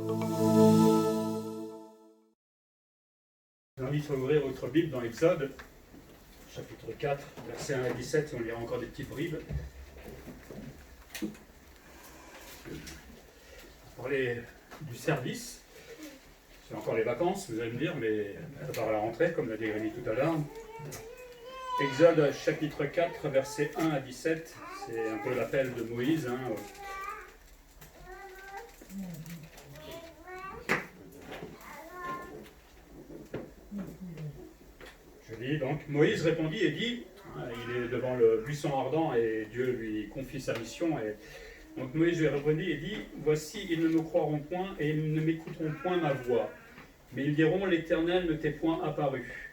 Je vous invite à ouvrir votre Bible dans Exode, chapitre 4, versets 1 à 17, et on lira encore des petites bribes. On va parler du service. C'est encore les vacances, vous allez me dire, mais ça part à la rentrée, comme l'a dit Rémi tout à l'heure. Exode, chapitre 4, versets 1 à 17, c'est un peu l'appel de Moïse. Je lis donc, Moïse répondit et dit, il est devant le buisson ardent et Dieu lui confie sa mission. Et donc Moïse lui répondit et dit, voici, ils ne me croiront point et ils ne m'écouteront point ma voix. Mais ils diront, l'Éternel ne t'est point apparu.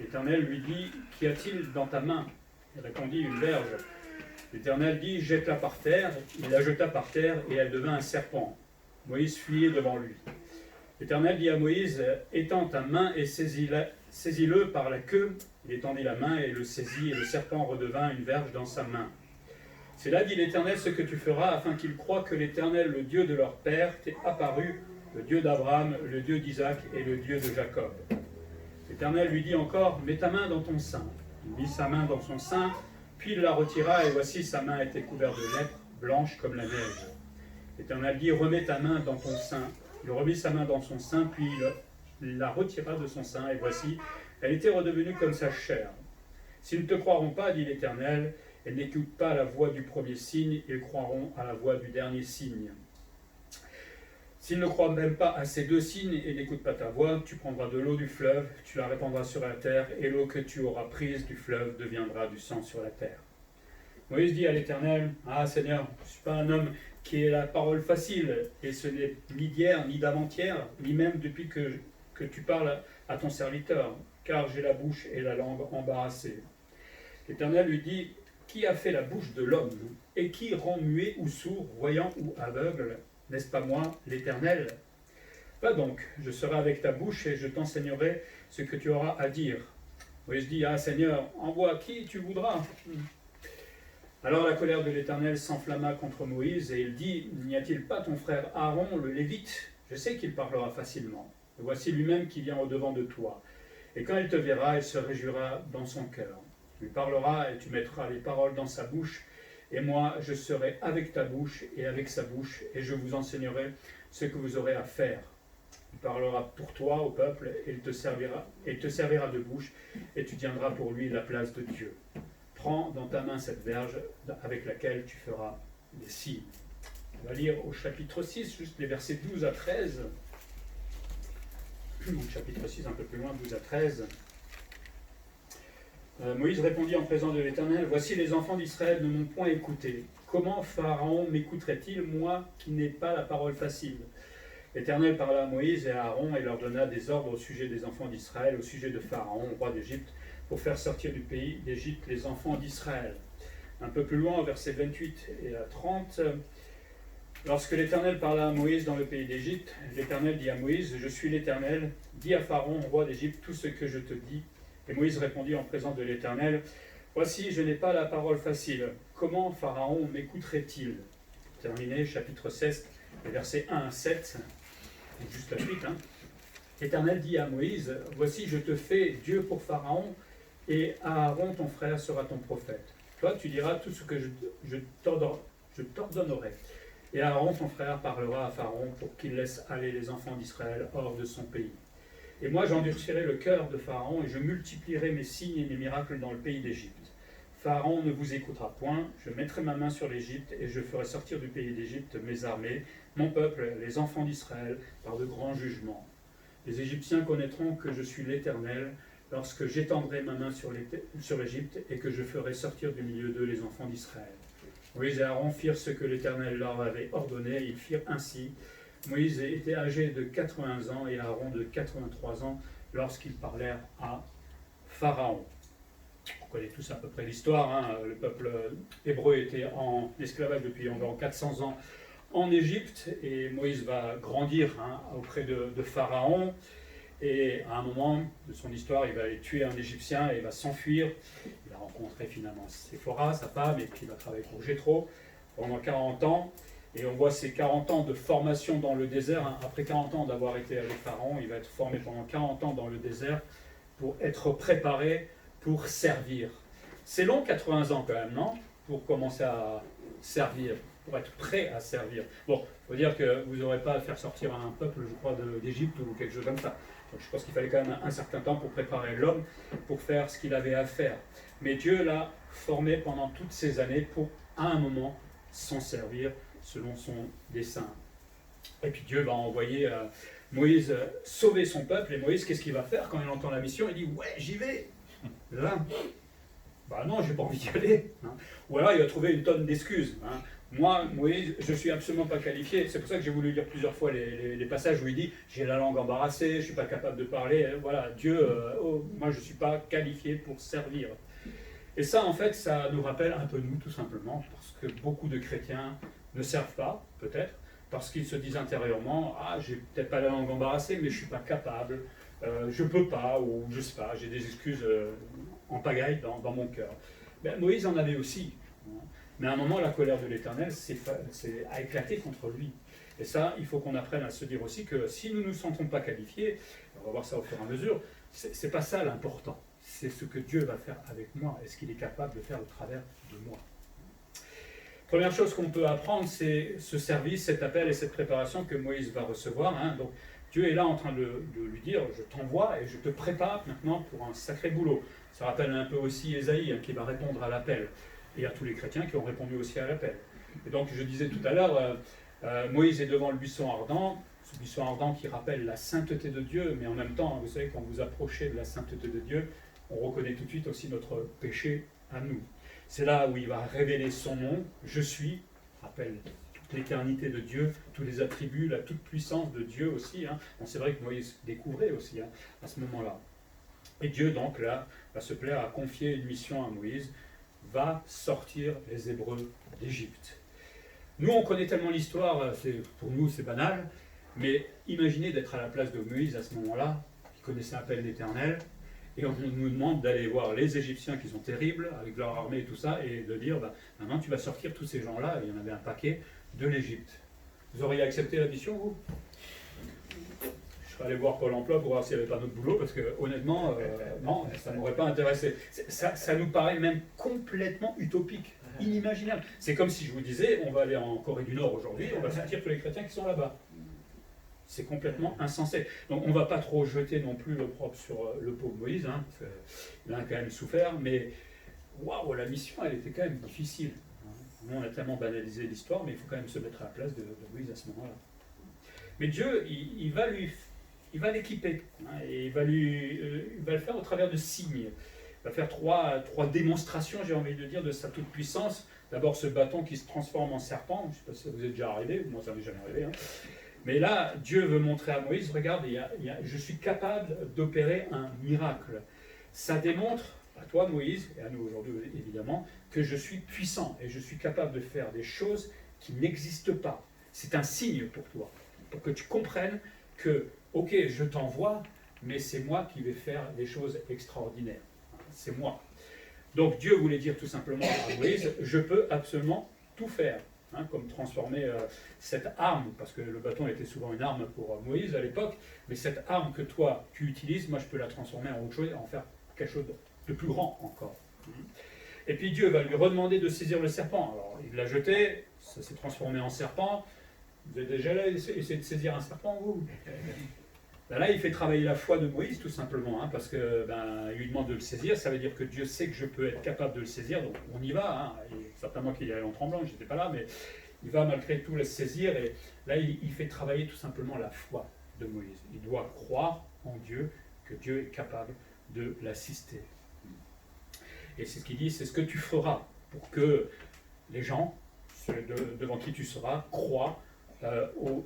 L'Éternel lui dit, qu'y a-t-il dans ta main? Il répondit, une verge. L'Éternel dit, jette-la par terre. Il la jeta par terre et elle devint un serpent. Moïse fuyait devant lui. L'Éternel dit à Moïse, étends ta main et saisis-le par la queue. Il étendit la main et le saisit, et le serpent redevint une verge dans sa main. C'est là, dit l'Éternel, ce que tu feras, afin qu'ils croient que l'Éternel, le Dieu de leur père, t'est apparu, le Dieu d'Abraham, le Dieu d'Isaac et le Dieu de Jacob. L'Éternel lui dit encore, mets ta main dans ton sein. Il mit sa main dans son sein, puis il la retira, et voici sa main était couverte de lèpre, blanche comme la neige. L'Éternel dit, remets ta main dans ton sein. Il remit sa main dans son sein, puis il la retira de son sein, et voici, elle était redevenue comme sa chair. S'ils ne te croiront pas, dit l'Éternel, et n'écoutent pas la voix du premier signe, ils croiront à la voix du dernier signe. S'ils ne croient même pas à ces deux signes et n'écoutent pas ta voix, tu prendras de l'eau du fleuve, tu la répandras sur la terre, et l'eau que tu auras prise du fleuve deviendra du sang sur la terre. Moïse dit à l'Éternel, ah Seigneur, je ne suis pas un homme qui ait la parole facile, et ce n'est ni d'hier, ni d'avant-hier, ni même depuis que tu parles à ton serviteur, car j'ai la bouche et la langue embarrassées. L'Éternel lui dit, qui a fait la bouche de l'homme, et qui rend muet ou sourd, voyant ou aveugle? N'est-ce pas moi, l'Éternel? Va donc, je serai avec ta bouche et je t'enseignerai ce que tu auras à dire. Moïse dit, ah Seigneur, envoie qui tu voudras. Alors la colère de l'Éternel s'enflamma contre Moïse et il dit, n'y a-t-il pas ton frère Aaron, le Lévite? Je sais qu'il parlera facilement. Et voici lui-même qui vient au-devant de toi. Et quand il te verra, il se réjouira dans son cœur. Tu lui parleras et tu mettras les paroles dans sa bouche. Et moi, je serai avec ta bouche et avec sa bouche, et je vous enseignerai ce que vous aurez à faire. Il parlera pour toi au peuple, et il te servira de bouche, et tu tiendras pour lui la place de Dieu. Prends dans ta main cette verge avec laquelle tu feras des signes. On va lire au chapitre 6, juste les versets 12 à 13. Donc chapitre 6, un peu plus loin, 12 à 13. Moïse répondit en présence de l'Éternel, voici les enfants d'Israël ne m'ont point écouté. Comment Pharaon m'écouterait-il, moi qui n'ai pas la parole facile? L'Éternel parla à Moïse et à Aaron et leur donna des ordres au sujet des enfants d'Israël, au sujet de Pharaon, roi d'Égypte, pour faire sortir du pays d'Égypte les enfants d'Israël. Un peu plus loin, au verset 28 et à 30, lorsque l'Éternel parla à Moïse dans le pays d'Égypte, l'Éternel dit à Moïse, je suis l'Éternel, dis à Pharaon, roi d'Égypte, tout ce que je te dis. Et Moïse répondit en présence de l'Éternel, voici, je n'ai pas la parole facile. Comment Pharaon m'écouterait-il? Terminé, chapitre 16, les versets 1 à 7. Donc juste la suite. L'Éternel dit à Moïse, voici, je te fais Dieu pour Pharaon, et Aaron, ton frère, sera ton prophète. Toi, tu diras tout ce que je t'ordonnerai. Et Aaron, ton frère, parlera à Pharaon pour qu'il laisse aller les enfants d'Israël hors de son pays. Et moi j'endurcirai le cœur de Pharaon et je multiplierai mes signes et mes miracles dans le pays d'Égypte. Pharaon ne vous écoutera point, je mettrai ma main sur l'Égypte et je ferai sortir du pays d'Égypte mes armées, mon peuple, les enfants d'Israël, par de grands jugements. Les Égyptiens connaîtront que je suis l'Éternel lorsque j'étendrai ma main sur l'Égypte et que je ferai sortir du milieu d'eux les enfants d'Israël. Moïse et Aaron firent ce que l'Éternel leur avait ordonné, ils firent ainsi. Moïse était âgé de 80 ans et Aaron de 83 ans lorsqu'ils parlèrent à Pharaon. On connaît tous à peu près l'histoire. Le peuple hébreu était en esclavage depuis environ 400 ans en Égypte et Moïse va grandir auprès de Pharaon. Et à un moment de son histoire, il va aller tuer un Égyptien et il va s'enfuir. Il va rencontrer finalement Séphora, sa femme, et puis il va travailler pour Jéthro pendant 40 ans. Et on voit ces 40 ans de formation dans le désert. Hein. Après 40 ans d'avoir été avec Pharaon, il va être formé pendant 40 ans dans le désert pour être préparé pour servir. C'est long, 80 ans quand même, non? Pour commencer à servir, pour être prêt à servir. Bon, il faut dire que vous n'aurez pas à faire sortir un peuple, je crois, d'Égypte ou quelque chose comme ça. Donc, je pense qu'il fallait quand même un certain temps pour préparer l'homme, pour faire ce qu'il avait à faire. Mais Dieu l'a formé pendant toutes ces années pour, à un moment, s'en servir selon son dessein. Et puis Dieu va envoyer Moïse sauver son peuple. Et Moïse, qu'est-ce qu'il va faire quand il entend la mission? Il dit, ouais, j'y vais. Là, bah non, j'ai pas envie d'y aller. Hein. Ou alors il va trouver une tonne d'excuses. Hein. Moi, Moïse, je suis absolument pas qualifié. C'est pour ça que j'ai voulu lire plusieurs fois les passages où il dit, j'ai la langue embarrassée, je suis pas capable de parler. Voilà, Dieu, moi je suis pas qualifié pour servir. Et ça, en fait, ça nous rappelle un peu nous, tout simplement, parce que beaucoup de chrétiens ne servent pas, peut-être, parce qu'ils se disent intérieurement, ah, j'ai peut-être pas la langue embarrassée, mais je suis pas capable, je peux pas, ou je sais pas, j'ai des excuses en pagaille dans mon cœur. Ben, Moïse en avait aussi. Hein. Mais à un moment, la colère de l'Éternel a éclaté contre lui. Et ça, il faut qu'on apprenne à se dire aussi que si nous ne nous sentons pas qualifiés, on va voir ça au fur et à mesure, c'est pas ça l'important. C'est ce que Dieu va faire avec moi et ce qu'il est capable de faire au travers de moi. Première chose qu'on peut apprendre, c'est ce service, cet appel et cette préparation que Moïse va recevoir. Hein. Donc, Dieu est là en train de lui dire, je t'envoie et je te prépare maintenant pour un sacré boulot. Ça rappelle un peu aussi Ésaïe, hein, qui va répondre à l'appel, et à tous les chrétiens qui ont répondu aussi à l'appel. Et donc, je disais tout à l'heure, Moïse est devant le buisson ardent, ce buisson ardent qui rappelle la sainteté de Dieu, mais en même temps, vous savez, quand vous approchez de la sainteté de Dieu, on reconnaît tout de suite aussi notre péché à nous. C'est là où il va révéler son nom, je suis, rappelle toute l'éternité de Dieu, tous les attributs, la toute-puissance de Dieu aussi. Hein. Bon, c'est vrai que Moïse découvrait aussi hein, à ce moment-là. Et Dieu, donc, là, va se plaire à confier une mission à Moïse, va sortir les Hébreux d'Égypte. Nous, on connaît tellement l'histoire, pour nous, c'est banal, mais imaginez d'être à la place de Moïse à ce moment-là, qui connaissait à peine l'Éternel, et on nous demande d'aller voir les Égyptiens qui sont terribles, avec leur armée et tout ça, et de dire, bah, maintenant tu vas sortir tous ces gens-là, et il y en avait un paquet, de l'Égypte. Vous auriez accepté la mission, vous? Je serais allé voir Pôle emploi pour voir s'il n'y avait pas d'autre boulot, parce que honnêtement, non, ça ne m'aurait pas intéressé. Ça nous paraît même complètement utopique, inimaginable. C'est comme si je vous disais, on va aller en Corée du Nord aujourd'hui, on va sortir tous les chrétiens qui sont là-bas. C'est complètement insensé. Donc on ne va pas trop jeter non plus le propre sur le pauvre Moïse, hein, parce qu'il a quand même souffert, mais waouh, la mission, elle était quand même difficile. Hein. On a tellement banalisé l'histoire, mais il faut quand même se mettre à la place de Moïse à ce moment-là. Mais Dieu, il va l'équiper, hein, et il va le faire au travers de signes. Il va faire trois démonstrations, j'ai envie de dire, de sa toute-puissance. D'abord ce bâton qui se transforme en serpent, je ne sais pas si ça vous est déjà arrivé, moi ça ne m'est jamais arrivé. Hein. Mais là, Dieu veut montrer à Moïse, regarde, je suis capable d'opérer un miracle. Ça démontre, à toi Moïse, et à nous aujourd'hui évidemment, que je suis puissant et je suis capable de faire des choses qui n'existent pas. C'est un signe pour toi, pour que tu comprennes que, ok, je t'envoie, mais c'est moi qui vais faire des choses extraordinaires. C'est moi. Donc Dieu voulait dire tout simplement à Moïse, je peux absolument tout faire. Hein, comme transformer cette arme, parce que le bâton était souvent une arme pour Moïse à l'époque, mais cette arme que toi tu utilises, moi je peux la transformer en autre chose, en faire quelque chose de plus grand encore. Et puis Dieu va lui redemander de saisir le serpent. Alors il l'a jeté, ça s'est transformé en serpent. Vous avez déjà essayé de saisir un serpent, vous? Ben là, il fait travailler la foi de Moïse, tout simplement, hein, parce que il lui demande de le saisir, ça veut dire que Dieu sait que je peux être capable de le saisir, donc on y va. Hein, et certainement qu'il y allait en tremblant, je n'étais pas là, mais il va malgré tout le saisir, et là, il fait travailler tout simplement la foi de Moïse. Il doit croire en Dieu, que Dieu est capable de l'assister. Et c'est ce qu'il dit, c'est ce que tu feras pour que les gens, ceux devant qui tu seras, croient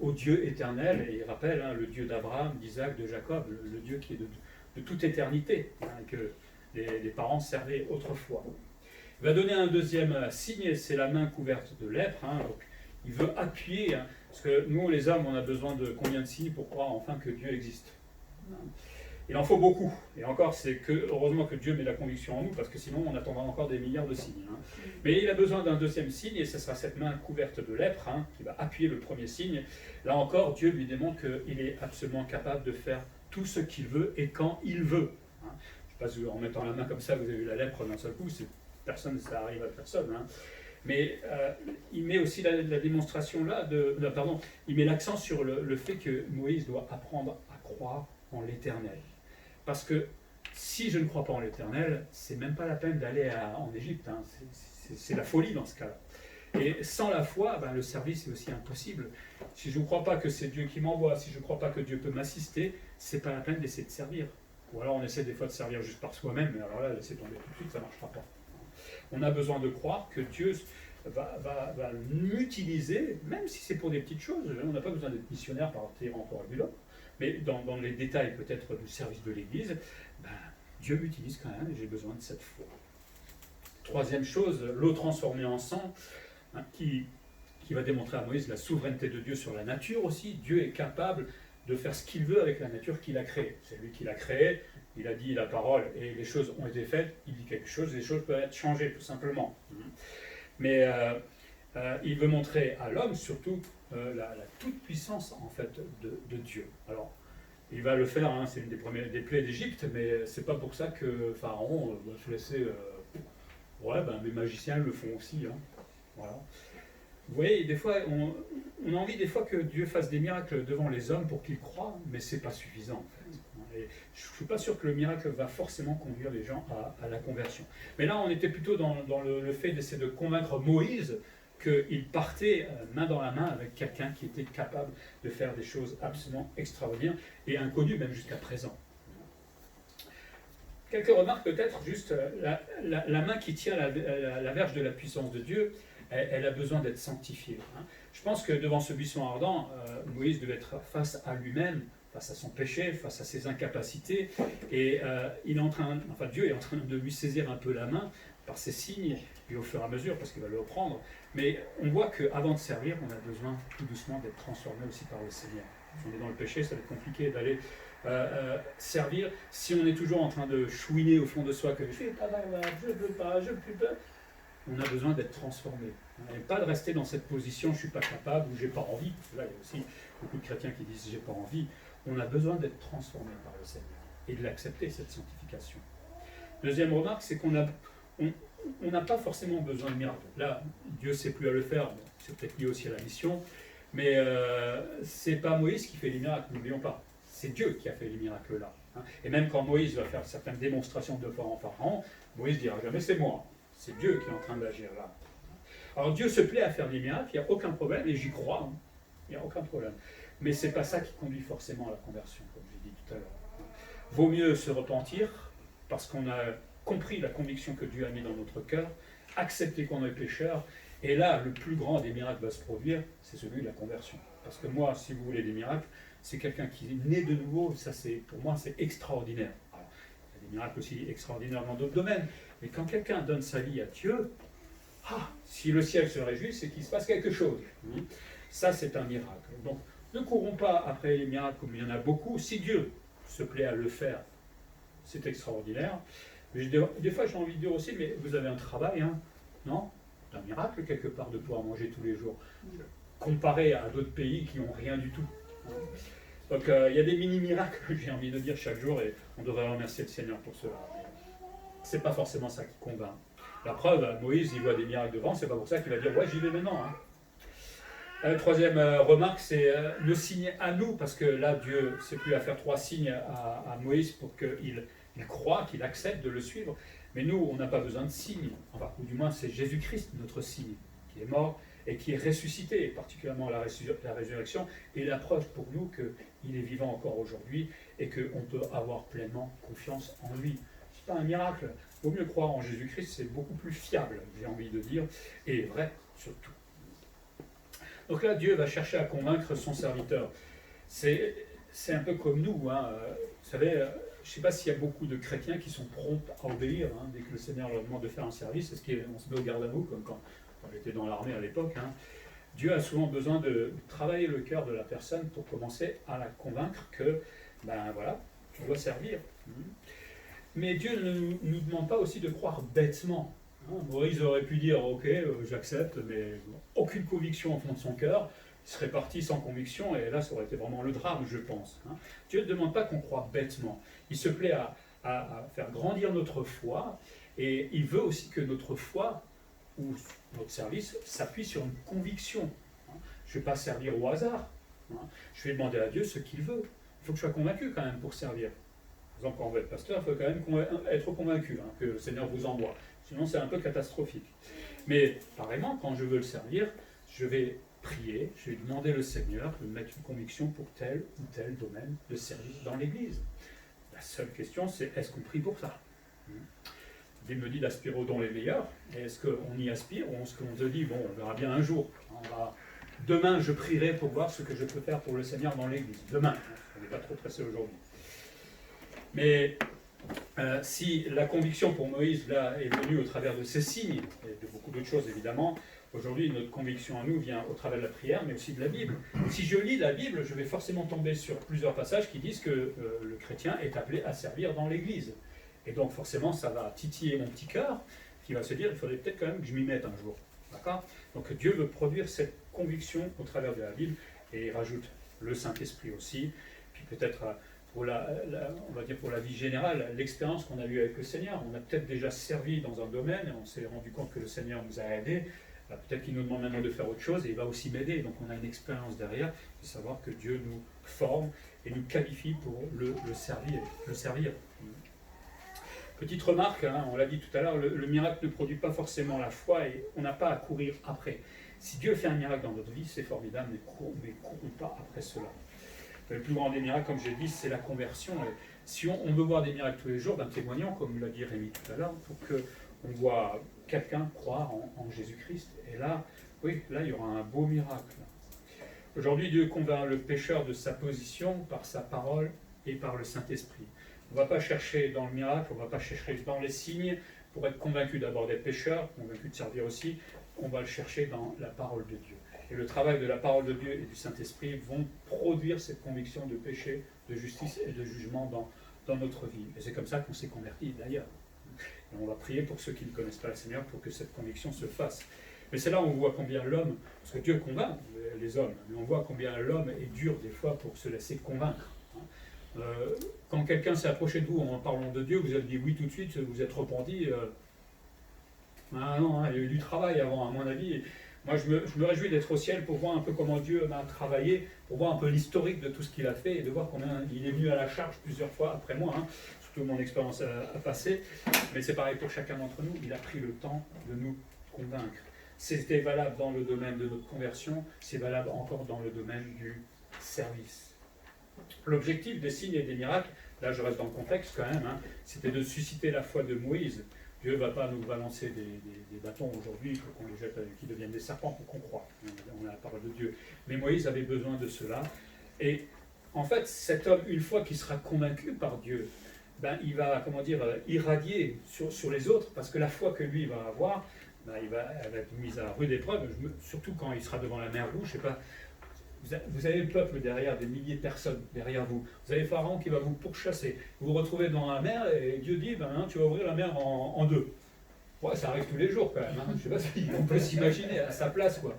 au Dieu éternel, et il rappelle hein, le Dieu d'Abraham, d'Isaac, de Jacob, le Dieu qui est de toute éternité, hein, que les parents servaient autrefois. Il va donner un deuxième signe, c'est la main couverte de lèpre. Hein, donc il veut appuyer, hein, parce que nous les hommes, on a besoin de combien de signes pour croire enfin que Dieu existe? Il en faut beaucoup. Et encore, c'est que heureusement que Dieu met la conviction en nous, parce que sinon on attendra encore des milliards de signes. Hein. Mais il a besoin d'un deuxième signe, et ce sera cette main couverte de lèpre, hein, qui va appuyer le premier signe. Là encore, Dieu lui démontre qu'il est absolument capable de faire tout ce qu'il veut et quand il veut. Hein. Je ne sais pas si en mettant la main comme ça, vous avez eu la lèpre d'un seul coup, personne, ça arrive à personne. Hein. Mais il met aussi la démonstration là, il met l'accent sur le fait que Moïse doit apprendre à croire en l'Éternel. Parce que si je ne crois pas en l'Éternel, c'est même pas la peine d'aller en Égypte. Hein. C'est la folie dans ce cas-là. Et sans la foi, le service est aussi impossible. Si je ne crois pas que c'est Dieu qui m'envoie, si je ne crois pas que Dieu peut m'assister, c'est pas la peine d'essayer de servir. Ou alors on essaie des fois de servir juste par soi-même, mais alors là, laissez tomber tout de suite, ça ne marchera pas. On a besoin de croire que Dieu va m'utiliser, même si c'est pour des petites choses. On n'a pas besoin d'être missionnaire par terre encore et là. Mais dans les détails peut-être du service de l'Église, Dieu m'utilise quand même et j'ai besoin de cette foi. Troisième chose, l'eau transformée en sang, hein, qui va démontrer à Moïse la souveraineté de Dieu sur la nature aussi. Dieu est capable de faire ce qu'il veut avec la nature qu'il a créée. C'est lui qui l'a créée, il a dit la parole et les choses ont été faites, il dit quelque chose, les choses peuvent être changées tout simplement. Mais il veut montrer à l'homme surtout la toute-puissance en fait de Dieu. Alors, il va le faire, hein, c'est une des plaies d'Égypte, mais c'est pas pour ça que Pharaon va se laisser... mes magiciens le font aussi. Hein. Voilà. Vous voyez, des fois, on a envie des fois que Dieu fasse des miracles devant les hommes pour qu'ils croient, mais c'est pas suffisant en fait. Et je ne suis pas sûr que le miracle va forcément conduire les gens à la conversion. Mais là, on était plutôt dans le fait d'essayer de convaincre Moïse qu'il partait main dans la main avec quelqu'un qui était capable de faire des choses absolument extraordinaires et inconnues même jusqu'à présent. Quelques remarques peut-être, juste la main qui tient la verge de la puissance de Dieu, elle a besoin d'être sanctifiée. Hein. Je pense que devant ce buisson ardent, Moïse devait être face à lui-même, face à son péché, face à ses incapacités, et Dieu est en train de lui saisir un peu la main par ses signes, et au fur et à mesure, parce qu'il va le reprendre. Mais on voit qu'avant de servir, on a besoin tout doucement d'être transformé aussi par le Seigneur. Si on est dans le péché, ça va être compliqué d'aller servir. Si on est toujours en train de chouiner au fond de soi que je ne veux pas, je ne peux pas, on a besoin d'être transformé. Et pas de rester dans cette position, je ne suis pas capable ou j'ai pas envie. Là, il y a aussi beaucoup de chrétiens qui disent j'ai pas envie. On a besoin d'être transformé par le Seigneur et de l'accepter, cette sanctification. Deuxième remarque, c'est qu'on n'a pas forcément besoin de miracles. Là, Dieu ne sait plus à le faire, bon, c'est peut-être lié aussi à la mission, mais ce n'est pas Moïse qui fait les miracles, n'oublions pas. C'est Dieu qui a fait les miracles là. Hein. Et même quand Moïse va faire certaines démonstrations de foi en Pharaon, Moïse dira jamais c'est moi. C'est Dieu qui est en train d'agir là. Alors Dieu se plaît à faire des miracles, il n'y a aucun problème, et j'y crois, hein. Il n'y a aucun problème. Mais ce n'est pas ça qui conduit forcément à la conversion, comme j'ai dit tout à l'heure. Vaut mieux se repentir, parce qu'on a compris la conviction que Dieu a mis dans notre cœur, accepter qu'on est pécheur, et là, le plus grand des miracles va se produire, c'est celui de la conversion. Parce que moi, si vous voulez des miracles, c'est quelqu'un qui est né de nouveau, ça pour moi c'est extraordinaire. Alors, il y a des miracles aussi extraordinaires dans d'autres domaines, mais quand quelqu'un donne sa vie à Dieu, si le ciel se réjouit, c'est qu'il se passe quelque chose. Ça c'est un miracle. Donc ne courons pas après les miracles comme il y en a beaucoup. Si Dieu se plaît à le faire, c'est extraordinaire. Mais des fois j'ai envie de dire aussi, mais vous avez un travail, hein, non? C'est un miracle quelque part de pouvoir manger tous les jours, comparé à d'autres pays qui n'ont rien du tout. Donc il y a des mini-miracles, j'ai envie de dire, chaque jour, et on devrait remercier le Seigneur pour cela. C'est pas forcément ça qui convainc. La preuve, Moïse, il voit des miracles devant, c'est pas pour ça qu'il va dire « ouais, j'y vais maintenant hein. ». Troisième remarque, c'est le signe à nous, parce que là, Dieu ne sait plus à faire 3 signes à Moïse pour qu'il croie, qu'il accepte de le suivre. Mais nous, on n'a pas besoin de signes, enfin, ou du moins c'est Jésus-Christ, notre signe, qui est mort et qui est ressuscité, et particulièrement la résurrection, et la preuve pour nous qu'il est vivant encore aujourd'hui et qu'on peut avoir pleinement confiance en lui. Ce n'est pas un miracle. Il vaut mieux croire en Jésus-Christ, c'est beaucoup plus fiable, j'ai envie de dire, et vrai surtout. Donc là, Dieu va chercher à convaincre son serviteur. C'est un peu comme nous. Hein. Vous savez, je ne sais pas s'il y a beaucoup de chrétiens qui sont prompts à obéir hein, dès que le Seigneur leur demande de faire un service. Est-ce qu'on se met au garde à vous, comme quand j'étais dans l'armée à l'époque. Hein. Dieu a souvent besoin de travailler le cœur de la personne pour commencer à la convaincre que, ben voilà, tu dois servir. Mais Dieu ne nous demande pas aussi de croire bêtement. Moïse aurait pu dire, ok, j'accepte, mais aucune conviction au fond de son cœur, il serait parti sans conviction, et là, ça aurait été vraiment le drame, je pense. Dieu ne demande pas qu'on croie bêtement. Il se plaît à faire grandir notre foi, et il veut aussi que notre foi, ou notre service, s'appuie sur une conviction. Je ne vais pas servir au hasard. Je vais demander à Dieu ce qu'il veut. Il faut que je sois convaincu quand même pour servir. Par exemple, quand on veut être pasteur, il faut quand même être convaincu que le Seigneur vous envoie. Sinon, c'est un peu catastrophique. Mais, pareillement, quand je veux le servir, je vais prier, je vais demander au Seigneur de mettre une conviction pour tel ou tel domaine de service dans l'Église. La seule question, c'est est-ce qu'on prie pour ça? Il me dit d'aspirer aux dons les meilleurs. Et est-ce qu'on y aspire ou est-ce qu'on se dit, bon, on verra bien un jour. Demain, je prierai pour voir ce que je peux faire pour le Seigneur dans l'Église. Demain, on n'est pas trop pressé aujourd'hui. Mais si la conviction pour Moïse là, est venue au travers de ces signes, et de beaucoup d'autres choses évidemment, aujourd'hui notre conviction à nous vient au travers de la prière, mais aussi de la Bible. Si je lis la Bible, je vais forcément tomber sur plusieurs passages qui disent que le chrétien est appelé à servir dans l'Église. Et donc forcément ça va titiller mon petit cœur, qui va se dire, il faudrait peut-être quand même que je m'y mette un jour. D'accord ? Donc Dieu veut produire cette conviction au travers de la Bible, et il rajoute le Saint-Esprit aussi, puis peut-être on va dire pour la vie générale, l'expérience qu'on a eue avec le Seigneur. On a peut-être déjà servi dans un domaine et on s'est rendu compte que le Seigneur nous a aidés. Peut-être qu'il nous demande maintenant de faire autre chose et il va aussi m'aider. Donc on a une expérience derrière de savoir que Dieu nous forme et nous qualifie pour le servir. Petite remarque, on l'a dit tout à l'heure, le miracle ne produit pas forcément la foi et on n'a pas à courir après. Si Dieu fait un miracle dans notre vie, c'est formidable, mais courons pas après cela. Le plus grand des miracles, comme j'ai dit, c'est la conversion. Et si on veut voir des miracles tous les jours, témoignons, comme l'a dit Rémi tout à l'heure, pour qu'on voit quelqu'un croire en Jésus-Christ. Et là, oui, là, il y aura un beau miracle. Aujourd'hui, Dieu convainc le pécheur de sa position par sa parole et par le Saint-Esprit. On ne va pas chercher dans le miracle, on ne va pas chercher dans les signes pour être convaincu d'abord d'être pécheur, convaincu de servir aussi. On va le chercher dans la parole de Dieu. Et le travail de la parole de Dieu et du Saint-Esprit vont produire cette conviction de péché, de justice et de jugement dans notre vie. Et c'est comme ça qu'on s'est converti d'ailleurs. Et on va prier pour ceux qui ne connaissent pas le Seigneur pour que cette conviction se fasse. Mais c'est là où on voit combien l'homme, parce que Dieu convainc les hommes, mais on voit combien l'homme est dur des fois pour se laisser convaincre. Quand quelqu'un s'est approché de vous en parlant de Dieu, vous avez dit oui tout de suite, vous êtes repenti. Ah non, il y a eu du travail avant, à mon avis. Moi, je me réjouis d'être au ciel pour voir un peu comment Dieu m'a travaillé, pour voir un peu l'historique de tout ce qu'il a fait et de voir combien il est venu à la charge plusieurs fois après moi, surtout mon expérience a passé. Mais c'est pareil pour chacun d'entre nous, il a pris le temps de nous convaincre. C'était valable dans le domaine de notre conversion, c'est valable encore dans le domaine du service. L'objectif des signes et des miracles, là je reste dans le contexte quand même, c'était de susciter la foi de Moïse. Dieu ne va pas nous balancer des bâtons aujourd'hui pour qu'on les jette, qui deviennent des serpents pour qu'on croie. On a la parole de Dieu. Mais Moïse avait besoin de cela. Et en fait, cet homme, une fois qu'il sera convaincu par Dieu, il va, irradier sur les autres, parce que la foi que lui va avoir, elle va être mise à rude épreuve, surtout quand il sera devant la mer Rouge. Je sais pas, vous avez le peuple derrière, des milliers de personnes derrière vous. Vous avez Pharaon qui va vous pourchasser. Vous vous retrouvez dans la mer et Dieu dit, tu vas ouvrir la mer en deux. Ouais, ça arrive tous les jours quand même. Je ne sais pas si on peut s'imaginer à sa place, quoi.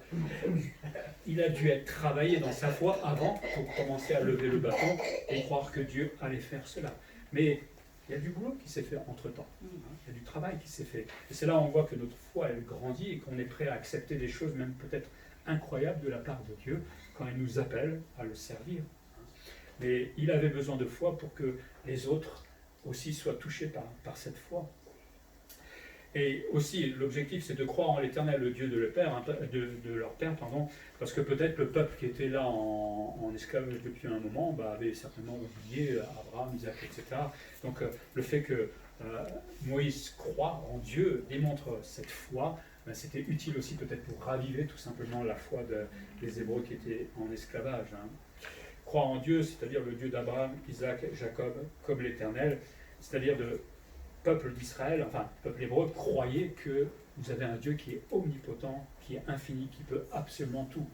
Il a dû être travaillé dans sa foi avant pour commencer à lever le bâton et croire que Dieu allait faire cela. Mais il y a du boulot qui s'est fait entre-temps. Il y a du travail qui s'est fait. Et c'est là où on voit que notre foi, elle grandit et qu'on est prêt à accepter des choses même peut-être incroyables de la part de Dieu quand il nous appelle à le servir. Mais il avait besoin de foi pour que les autres aussi soient touchés par cette foi. Et aussi, l'objectif, c'est de croire en l'Éternel, le Dieu de leur père, parce que peut-être le peuple qui était là en esclavage depuis un moment avait certainement oublié Abraham, Isaac, etc. Donc le fait que Moïse croit en Dieu démontre cette foi. C'était utile aussi peut-être pour raviver tout simplement la foi des Hébreux qui étaient en esclavage. Croire en Dieu, c'est-à-dire le Dieu d'Abraham, Isaac, Jacob, comme l'Éternel, c'est-à-dire de peuple d'Israël, peuple hébreu, croyez que vous avez un Dieu qui est omnipotent, qui est infini, qui peut absolument tout.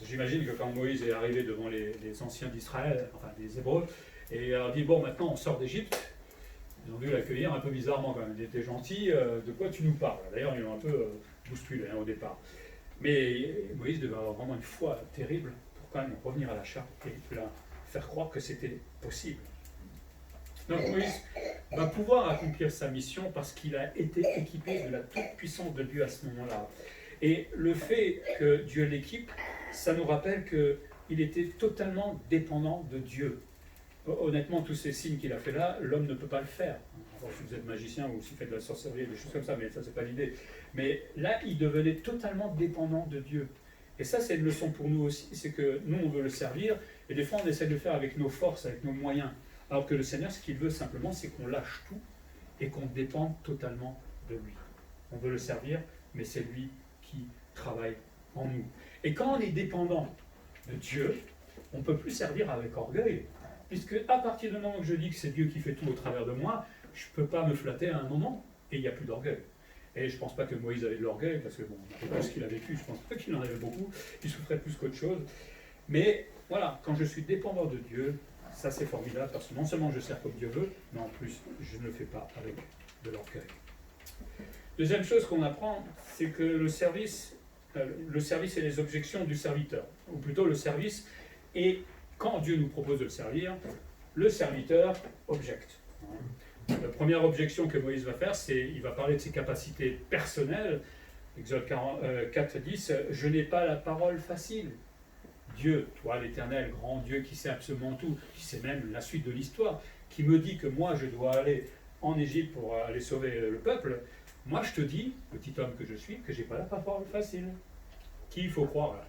J'imagine que quand Moïse est arrivé devant les anciens d'Israël, des Hébreux, Et alors, il dit, bon, maintenant on sort d'Égypte. Ils ont dû l'accueillir un peu bizarrement quand même. Il était gentil, de quoi tu nous parles? D'ailleurs, ils l'ont un peu bousculé au départ. Mais Moïse devait avoir vraiment une foi terrible pour quand même revenir à la charte et la faire croire que c'était possible. Donc Moïse va pouvoir accomplir sa mission parce qu'il a été équipé de la toute-puissance de Dieu à ce moment-là. Et le fait que Dieu l'équipe, ça nous rappelle qu'il était totalement dépendant de Dieu. Honnêtement, tous ces signes qu'il a fait là, l'homme ne peut pas le faire. Alors, si vous êtes magicien ou si vous faites de la sorcellerie, des choses comme ça, mais ça, c'est pas l'idée. Mais là, il devenait totalement dépendant de Dieu. Et ça, c'est une leçon pour nous aussi, c'est que nous, on veut le servir, et des fois, on essaie de le faire avec nos forces, avec nos moyens. Alors que le Seigneur, ce qu'il veut simplement, c'est qu'on lâche tout et qu'on dépende totalement de lui. On veut le servir, mais c'est lui qui travaille en nous. Et quand on est dépendant de Dieu, on ne peut plus servir avec orgueil. Puisque à partir du moment que je dis que c'est Dieu qui fait tout au travers de moi, je ne peux pas me flatter à un moment, et il n'y a plus d'orgueil. Et je ne pense pas que Moïse avait de l'orgueil, parce que bon, tout ce qu'il a vécu, je ne pense pas qu'il en avait beaucoup, il souffrait plus qu'autre chose. Mais voilà, quand je suis dépendant de Dieu, ça c'est formidable, parce que non seulement je sers comme Dieu veut, mais en plus, je ne le fais pas avec de l'orgueil. Deuxième chose qu'on apprend, c'est que le service et les objections du serviteur, ou plutôt le service et quand Dieu nous propose de le servir, le serviteur objecte. La première objection que Moïse va faire, c'est il va parler de ses capacités personnelles. Exode 4, 10, « Je n'ai pas la parole facile. » Dieu, toi l'Éternel, grand Dieu qui sait absolument tout, qui sait même la suite de l'histoire, qui me dit que moi je dois aller en Égypte pour aller sauver le peuple, moi je te dis, petit homme que je suis, que j'ai pas la parole facile. Qui il faut croire là?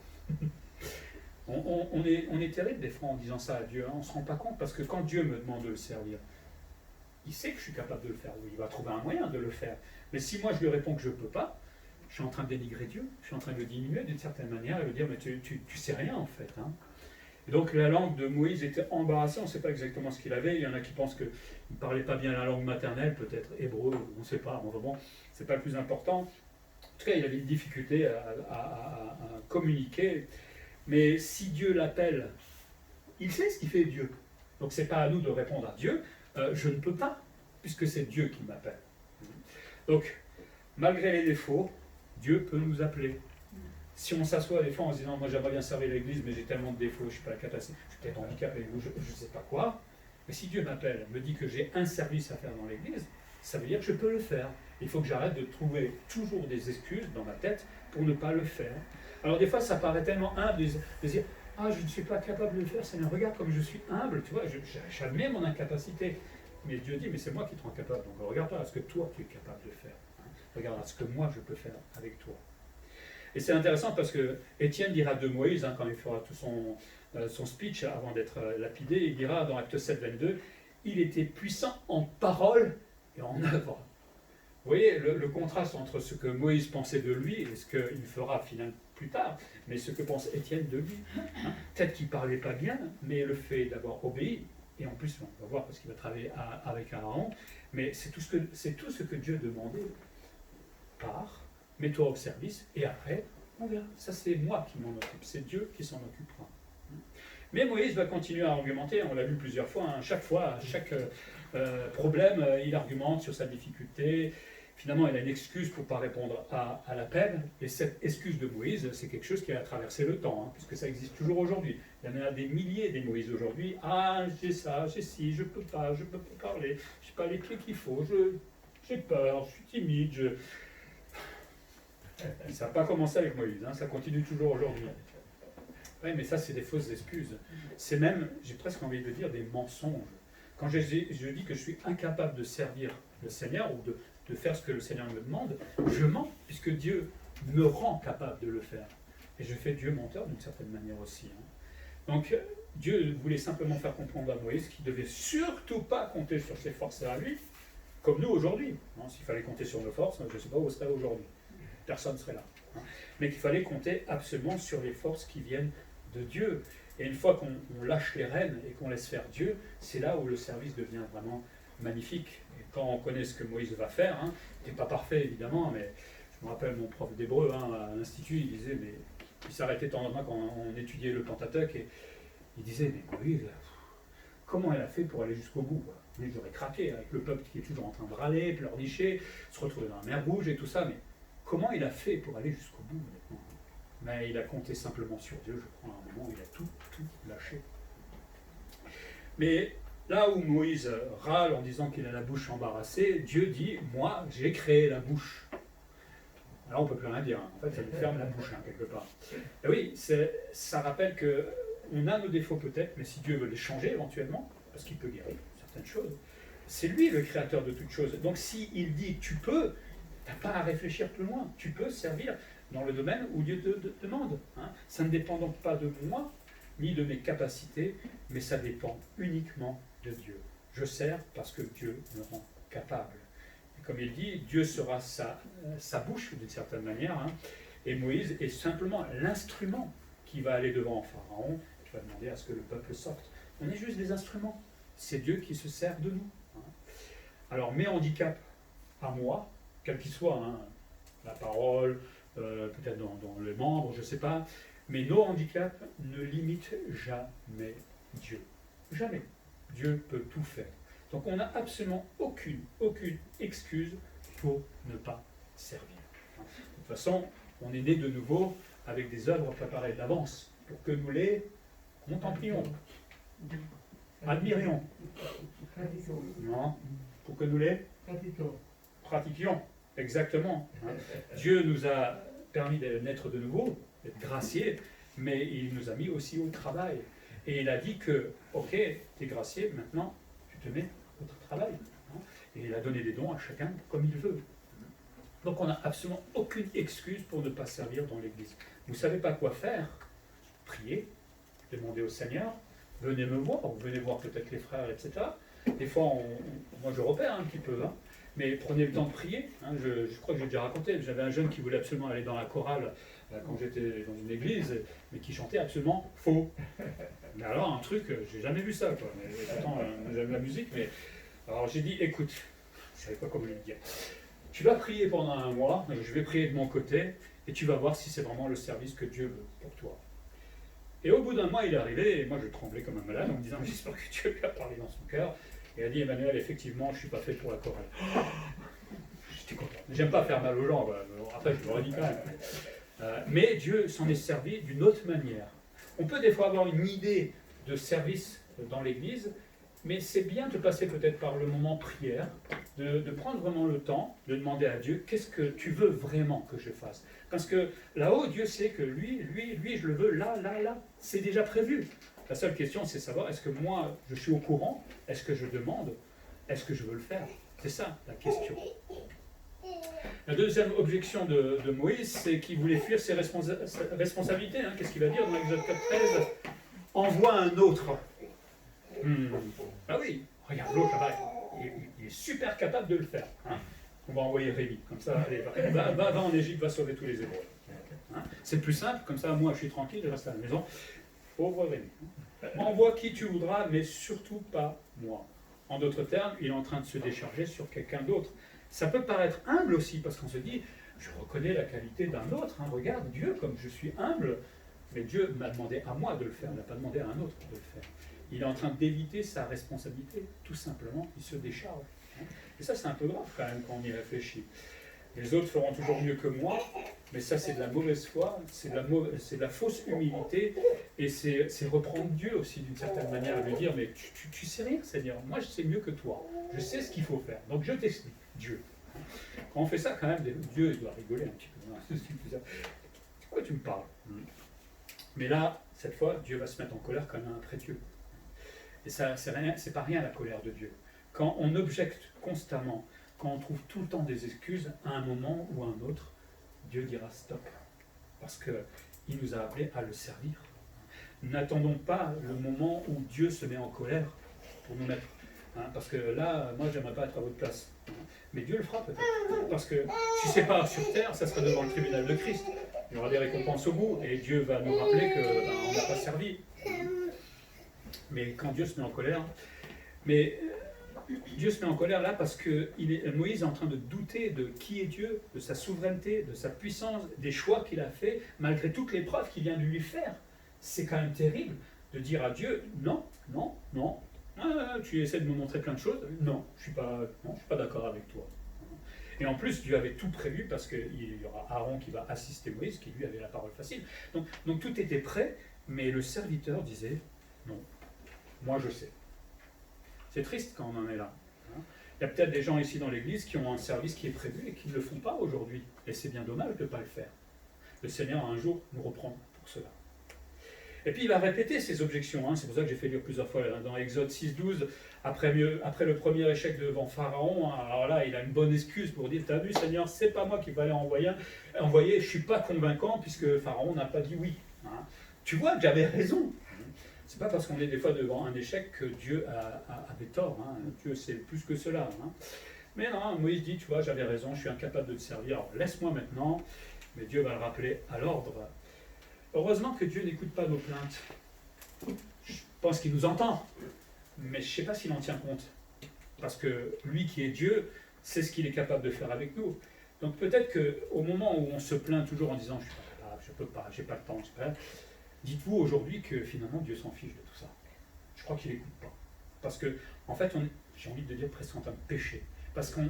On est terrible des fois en disant ça à Dieu, hein. On ne se rend pas compte parce que quand Dieu me demande de le servir, il sait que je suis capable de le faire, il va trouver un moyen de le faire. Mais si moi je lui réponds que je ne peux pas, je suis en train de dénigrer Dieu, je suis en train de le diminuer d'une certaine manière et de dire mais tu sais rien en fait. Hein. Et donc la langue de Moïse était embarrassée, on ne sait pas exactement ce qu'il avait, il y en a qui pensent qu'il ne parlait pas bien la langue maternelle, peut-être hébreu, on ne sait pas, enfin bon, c'est pas le plus important. En tout cas il avait une difficulté à communiquer. Mais si Dieu l'appelle, il sait ce qu'il fait Dieu. Donc ce n'est pas à nous de répondre à Dieu, je ne peux pas, puisque c'est Dieu qui m'appelle. Donc, malgré les défauts, Dieu peut nous appeler. Si on s'assoit des fois en se disant, moi j'aimerais bien servir l'Église, mais j'ai tellement de défauts, je ne suis pas capacité, je suis peut-être handicapé, ou je ne sais pas quoi, mais si Dieu m'appelle, me dit que j'ai un service à faire dans l'Église, ça veut dire que je peux le faire. Il faut que j'arrête de trouver toujours des excuses dans ma tête pour ne pas le faire. Alors des fois, ça paraît tellement humble de dire « Ah, je ne suis pas capable de le faire, Seigneur, regarde comme je suis humble, tu vois, j'admets mon incapacité. » Mais Dieu dit « Mais c'est moi qui te rends capable, donc regarde pas à ce que toi, tu es capable de faire. Hein. Regarde à ce que moi, je peux faire avec toi. » Et c'est intéressant parce que Étienne dira de Moïse, hein, quand il fera tout son speech avant d'être lapidé, il dira dans Acte 7, 22, « Il était puissant en parole et en œuvre. » Vous voyez le contraste entre ce que Moïse pensait de lui et ce qu'il fera finalement plus tard, mais ce que pense Étienne de lui. Hein. Peut-être qu'il ne parlait pas bien, mais le fait d'avoir obéi, et en plus on va voir parce qu'il va travailler avec Aaron, mais c'est tout ce que Dieu demandait. Pars, mets-toi au service, et après, on verra. Ça c'est moi qui m'en occupe, c'est Dieu qui s'en occupera. Mais Moïse va continuer à argumenter, on l'a vu plusieurs fois, hein. Chaque fois, à chaque problème, il argumente sur sa difficulté. Finalement, il a une excuse pour ne pas répondre à l'appel, et cette excuse de Moïse, c'est quelque chose qui a traversé le temps, hein, puisque ça existe toujours aujourd'hui. Il y en a des milliers des Moïse aujourd'hui. Ah, j'ai ça, j'ai ci, je ne peux pas parler, je n'ai pas les clés qu'il faut, j'ai peur, je suis timide. Ça n'a pas commencé avec Moïse, hein, ça continue toujours aujourd'hui. Oui, mais ça, c'est des fausses excuses. C'est même, j'ai presque envie de dire, des mensonges. Quand je dis que je suis incapable de servir le Seigneur ou de faire ce que le Seigneur me demande, je mens, puisque Dieu me rend capable de le faire. Et je fais Dieu menteur d'une certaine manière aussi. Hein. Donc, Dieu voulait simplement faire comprendre à Moïse qu'il ne devait surtout pas compter sur ses forces à lui, comme nous aujourd'hui. Hein, s'il fallait compter sur nos forces, je ne sais pas où on serait aujourd'hui. Personne ne serait là. Hein. Mais qu'il fallait compter absolument sur les forces qui viennent de Dieu. Et une fois qu'on lâche les rênes et qu'on laisse faire Dieu, c'est là où le service devient vraiment magnifique. Et quand on connaît ce que Moïse va faire, hein, il n'est pas parfait évidemment, mais je me rappelle mon prof d'hébreu hein, à l'Institut, il disait, mais il s'arrêtait de temps en temps quand on étudiait le Pentateuque, et il disait, mais Moïse, comment elle a fait pour aller jusqu'au bout, quoi. Ils auraient craqué avec le peuple qui est toujours en train de râler, pleurnicher, se retrouver dans la mer Rouge et tout ça, mais comment il a fait pour aller jusqu'au bout, honnêtement? Mais il a compté simplement sur Dieu, je crois, à un moment, il a tout lâché. Mais là où Moïse râle en disant qu'il a la bouche embarrassée, Dieu dit, moi, j'ai créé la bouche. Alors on ne peut plus rien dire, hein. En fait, ça lui ferme la bouche, hein, quelque part. Et oui, ça rappelle qu'on a nos défauts peut-être, mais si Dieu veut les changer éventuellement, parce qu'il peut guérir certaines choses, c'est lui le créateur de toutes choses. Donc s'il dit, tu peux, tu n'as pas à réfléchir plus loin, tu peux servir dans le domaine où Dieu te demande. Hein. Ça ne dépend donc pas de moi, ni de mes capacités, mais ça dépend uniquement de Dieu. Je sers parce que Dieu me rend capable. Et comme il dit, Dieu sera sa bouche d'une certaine manière, hein, et Moïse est simplement l'instrument qui va aller devant Pharaon, qui va demander à ce que le peuple sorte. On est juste des instruments. C'est Dieu qui se sert de nous. Hein. Alors mes handicaps à moi, quel qu'il soit, hein, la parole, peut-être dans les membres, je ne sais pas, mais nos handicaps ne limitent jamais Dieu. Jamais. Dieu peut tout faire. Donc on n'a absolument aucune excuse pour ne pas servir. De toute façon, on est né de nouveau avec des œuvres préparées d'avance pour que nous les contemplions, admirions. Non, pour que nous les pratiquions. Exactement. Dieu nous a permis de naître de nouveau, d'être graciés, mais il nous a mis aussi au travail. Et il a dit que, ok, tu es gracié, maintenant tu te mets au travail. Et il a donné des dons à chacun comme il veut. Donc on n'a absolument aucune excuse pour ne pas servir dans l'Église. Vous ne savez pas quoi faire? Priez, demandez au Seigneur, venez me voir, ou venez voir peut-être les frères, etc. Des fois, moi je repère un petit peu, hein. Mais prenez le temps de prier. Hein. Je crois que j'ai déjà raconté, j'avais un jeune qui voulait absolument aller dans la chorale quand j'étais dans une église, mais qui chantait absolument faux. Mais alors un truc, j'ai jamais vu ça, quoi. Mais pourtant, j'aime la musique, mais... Alors j'ai dit, écoute, je ne savais pas comment lui dire. Tu vas prier pendant un mois, je vais prier de mon côté, et tu vas voir si c'est vraiment le service que Dieu veut pour toi. Et au bout d'un mois, il est arrivé, et moi je tremblais comme un malade en me disant, j'espère que Dieu lui a parlé dans son cœur. Et elle a dit, Emmanuel, effectivement, je ne suis pas fait pour la chorale. J'étais content. J'aime pas faire mal aux gens, après je le redis quand même. Mais Dieu s'en est servi d'une autre manière. On peut des fois avoir une idée de service dans l'Église, mais c'est bien de passer peut-être par le moment prière, de prendre vraiment le temps, de demander à Dieu, qu'est-ce que tu veux vraiment que je fasse? Parce que là-haut, Dieu sait que lui, je le veux là. C'est déjà prévu. La seule question, c'est savoir, est-ce que moi, je suis au courant? Est-ce que je demande? Est-ce que je veux le faire? C'est ça, la question. La deuxième objection de Moïse, c'est qu'il voulait fuir ses responsabilités. Hein. Qu'est-ce qu'il va dire dans l'Exode 4:13? Envoie un autre. Ah oui, regarde l'autre là-bas, il est super capable de le faire. Hein. On va envoyer Rémi, comme ça, allez, va en Égypte, va sauver tous les Hébreux. Hein. C'est plus simple, comme ça, moi je suis tranquille, je reste à la maison. Pauvre Rémi. Envoie qui tu voudras, mais surtout pas moi. En d'autres termes, il est en train de se décharger sur quelqu'un d'autre. Ça peut paraître humble aussi, parce qu'on se dit, je reconnais la qualité d'un autre. Hein. Regarde, Dieu, comme je suis humble, mais Dieu m'a demandé à moi de le faire, il n'a pas demandé à un autre de le faire. Il est en train d'éviter sa responsabilité, tout simplement, il se décharge. Hein. Et ça, c'est un peu grave quand même quand on y réfléchit. Les autres feront toujours mieux que moi, mais ça, c'est de la mauvaise foi, c'est de la fausse humilité, et c'est reprendre Dieu aussi d'une certaine manière, à lui dire, mais tu sais rien, Seigneur, moi je sais mieux que toi, je sais ce qu'il faut faire, donc je t'explique, Dieu. Quand on fait ça, quand même, Dieu il doit rigoler un petit peu. C'est quoi tu me parles? Mais là, cette fois, Dieu va se mettre en colère comme un précieux. Et ça, c'est pas rien la colère de Dieu. Quand on objecte constamment, quand on trouve tout le temps des excuses, à un moment ou à un autre, Dieu dira stop. Parce qu'il nous a appelés à le servir. N'attendons pas le moment où Dieu se met en colère pour nous mettre. Hein, parce que là, moi, j'aimerais pas être à votre place. Mais Dieu le fera peut-être. Parce que si ce n'est pas sur terre, ça sera devant le tribunal de Christ. Il y aura des récompenses au bout, et Dieu va nous rappeler qu'on n'a pas servi. Mais quand Dieu se met en colère, Dieu se met en colère là parce que Moïse est en train de douter de qui est Dieu, de sa souveraineté, de sa puissance, des choix qu'il a fait, malgré toutes les preuves qu'il vient de lui faire. C'est quand même terrible de dire à Dieu, non, Ah, tu essaies de me montrer plein de choses. Non, je ne suis pas d'accord avec toi. Et en plus, Dieu avait tout prévu parce qu'il y aura Aaron qui va assister Moïse, qui lui avait la parole facile. Donc tout était prêt, mais le serviteur disait, non, moi je sais. C'est triste quand on en est là. Il y a peut-être des gens ici dans l'église qui ont un service qui est prévu et qui ne le font pas aujourd'hui. Et c'est bien dommage de ne pas le faire. Le Seigneur, un jour, nous reprend pour cela. Et puis il va répéter ses objections. C'est pour ça que j'ai fait lire plusieurs fois dans Exode 6.12, après le premier échec devant Pharaon. Alors là, il a une bonne excuse pour dire, t'as vu Seigneur, c'est pas moi qui vais aller envoyer, je ne suis pas convaincant puisque Pharaon n'a pas dit oui. Tu vois que j'avais raison. C'est pas parce qu'on est des fois devant un échec que Dieu avait tort. Dieu c'est plus que cela. Mais non, Moïse dit, tu vois, j'avais raison, je suis incapable de te servir, alors laisse-moi maintenant. Mais Dieu va le rappeler à l'ordre. Heureusement que Dieu n'écoute pas nos plaintes. Je pense qu'il nous entend, mais je ne sais pas s'il en tient compte. Parce que lui qui est Dieu, sait ce qu'il est capable de faire avec nous. Donc peut-être qu'au moment où on se plaint toujours en disant « je ne suis pas capable, je ne peux pas, je n'ai pas le temps », dites-vous aujourd'hui que finalement Dieu s'en fiche de tout ça. Je crois qu'il n'écoute pas. Parce que, en fait, j'ai envie de dire presque en train de pécher. Parce qu'on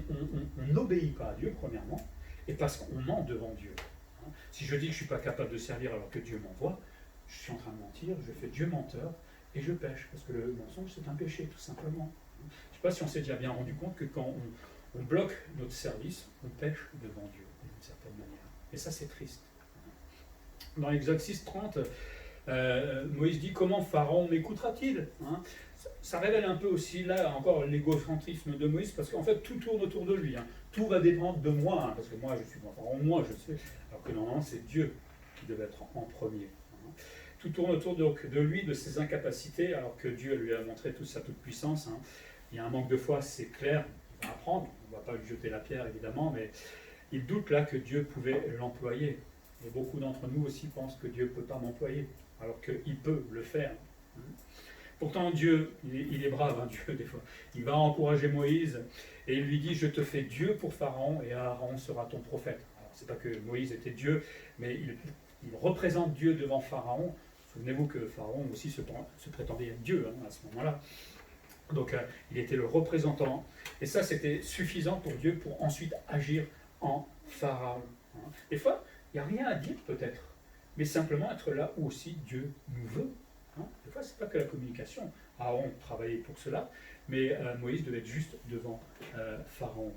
n'obéit pas à Dieu, premièrement, et parce qu'on ment devant Dieu. Si je dis que je ne suis pas capable de servir alors que Dieu m'envoie, je suis en train de mentir, je fais Dieu menteur, et je pêche. Parce que le mensonge, c'est un péché, tout simplement. Je ne sais pas si on s'est déjà bien rendu compte que quand on bloque notre service, on pêche devant Dieu, d'une certaine manière. Et ça, c'est triste. Dans Exode 6.30, Moïse dit « Comment Pharaon m'écoutera-t-il » Ça révèle un peu aussi, là encore, l'égocentrisme de Moïse, parce qu'en fait, tout tourne autour de lui. Tout va dépendre de moi, parce que moi, je suis Pharaon, moi, je sais. Alors que normalement, c'est Dieu qui devait être en premier. Tout tourne autour donc, de lui, de ses incapacités, alors que Dieu lui a montré toute sa toute-puissance. Il y a un manque de foi, c'est clair, il va apprendre. On ne va pas lui jeter la pierre, évidemment, mais il doute là que Dieu pouvait l'employer. Et beaucoup d'entre nous aussi pensent que Dieu ne peut pas m'employer, alors qu'il peut le faire. Pourtant, Dieu, il est brave, Dieu, des fois. Il va encourager Moïse et il lui dit « Je te fais Dieu pour Pharaon et Aaron sera ton prophète. » Alors, c'est pas que Moïse était Dieu, mais il représente Dieu devant Pharaon. Souvenez-vous que Pharaon aussi se prétendait être Dieu à ce moment-là. Donc, il était le représentant. Et ça, c'était suffisant pour Dieu pour ensuite agir en Pharaon. Des fois, il n'y a rien à dire peut-être, mais simplement être là où aussi Dieu nous veut. Des fois, ce n'est pas que la communication. Aaron travaillait pour cela, mais Moïse devait être juste devant Pharaon.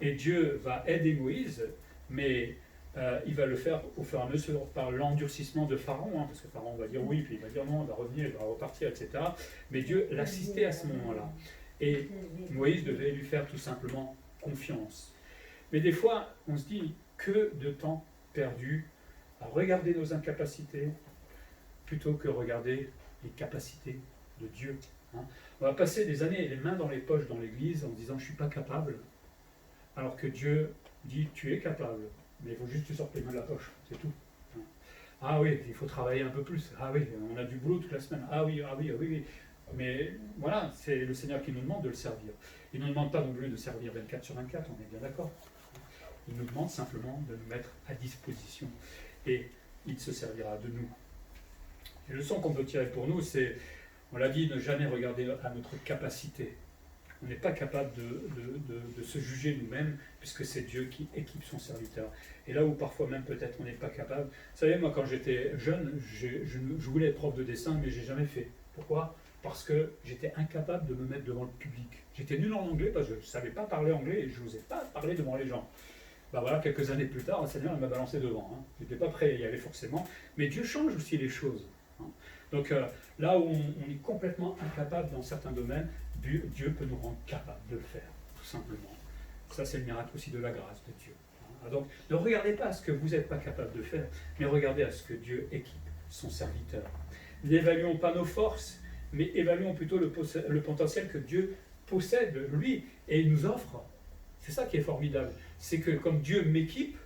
Et Dieu va aider Moïse, mais il va le faire au fur et à mesure par l'endurcissement de Pharaon, parce que Pharaon va dire oui, puis il va dire non, il va revenir, il va repartir, etc. Mais Dieu l'assistait à ce moment-là. Et Moïse devait lui faire tout simplement confiance. Mais des fois, on se dit que de temps perdu à regarder nos incapacités, plutôt que regarder les capacités de Dieu. On va passer des années les mains dans les poches dans l'église en disant « je ne suis pas capable », alors que Dieu dit « tu es capable, mais il faut juste que tu sortes les mains de la poche, c'est tout ». Ah oui, il faut travailler un peu plus. Ah oui, on a du boulot toute la semaine. Ah oui, ah oui, ah oui, oui. Mais voilà, c'est le Seigneur qui nous demande de le servir. Il ne nous demande pas non plus de servir 24/24, on est bien d'accord. Il nous demande simplement de nous mettre à disposition. Et il se servira de nous. Et le leçon qu'on peut tirer pour nous, c'est, on l'a dit, ne jamais regarder à notre capacité. On n'est pas capable de se juger nous-mêmes, puisque c'est Dieu qui équipe son serviteur. Et là où parfois même peut-être on n'est pas capable. Vous savez, moi quand j'étais jeune, je voulais être prof de dessin, mais je n'ai jamais fait. Pourquoi ? Parce que j'étais incapable de me mettre devant le public. J'étais nul en anglais parce que je ne savais pas parler anglais et je n'osais pas parler devant les gens. Ben voilà, quelques années plus tard, le Seigneur m'a balancé devant. Je n'étais pas prêt à y aller forcément. Mais Dieu change aussi les choses. Donc là où on est complètement incapable dans certains domaines, Dieu peut nous rendre capables de le faire, tout simplement. Ça, c'est le miracle aussi de la grâce de Dieu. Donc ne regardez pas à ce que vous n'êtes pas capable de faire, mais regardez à ce que Dieu équipe son serviteur. N'évaluons pas nos forces, mais évaluons plutôt le potentiel que Dieu possède, lui, et il nous offre. C'est ça qui est formidable. C'est que comme Dieu m'équipe,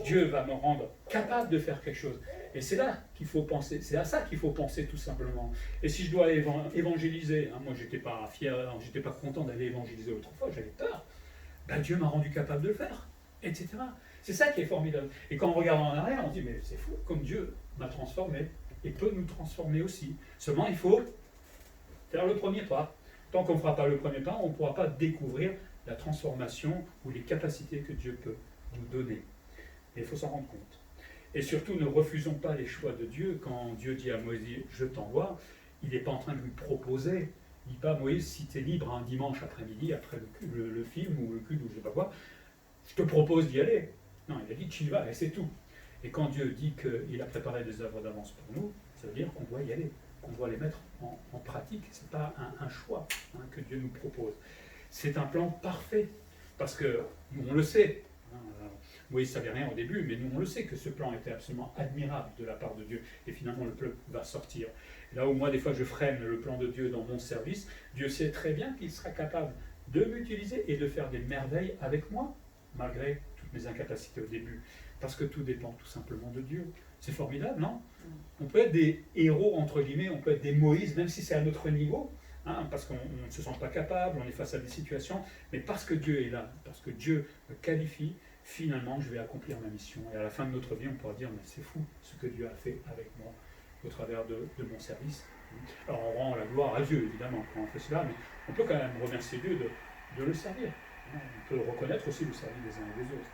Dieu va me rendre capable de faire quelque chose. Et c'est là qu'il faut penser, c'est à ça qu'il faut penser tout simplement. Et si je dois évangéliser, moi j'étais pas fier, j'étais pas content d'aller évangéliser autrefois, j'avais peur, Dieu m'a rendu capable de le faire, etc. C'est ça qui est formidable. Et quand on regarde en arrière, on se dit, mais c'est fou, comme Dieu m'a transformé, et peut nous transformer aussi. Seulement il faut faire le premier pas. Tant qu'on ne fera pas le premier pas, on ne pourra pas découvrir la transformation ou les capacités que Dieu peut nous donner. Et il faut s'en rendre compte. Et surtout, ne refusons pas les choix de Dieu. Quand Dieu dit à Moïse, je t'envoie, il n'est pas en train de lui proposer. Il ne dit pas, Moïse, si tu es libre un dimanche après-midi, après le film ou le culte ou je ne sais pas quoi, je te propose d'y aller. Non, il a dit, tu y vas et c'est tout. Et quand Dieu dit qu'il a préparé des œuvres d'avance pour nous, ça veut dire qu'on doit y aller, qu'on doit les mettre en pratique. Ce n'est pas un choix que Dieu nous propose. C'est un plan parfait, parce que nous, on le sait. Moïse ne savait rien au début, mais nous, on le sait que ce plan était absolument admirable de la part de Dieu. Et finalement, le peuple va sortir. Et là où moi, des fois, je freine le plan de Dieu dans mon service, Dieu sait très bien qu'il sera capable de m'utiliser et de faire des merveilles avec moi, malgré toutes mes incapacités au début. Parce que tout dépend tout simplement de Dieu. C'est formidable, non? On peut être des héros, entre guillemets, on peut être des Moïse, même si c'est à notre niveau, parce qu'on ne se sent pas capable, on est face à des situations, mais parce que Dieu est là, parce que Dieu me qualifie, finalement, je vais accomplir ma mission. Et à la fin de notre vie, on pourra dire, mais c'est fou ce que Dieu a fait avec moi au travers de mon service. Alors, on rend la gloire à Dieu, évidemment, quand on fait cela, mais on peut quand même remercier Dieu de le servir. On peut reconnaître aussi le service des uns et des autres.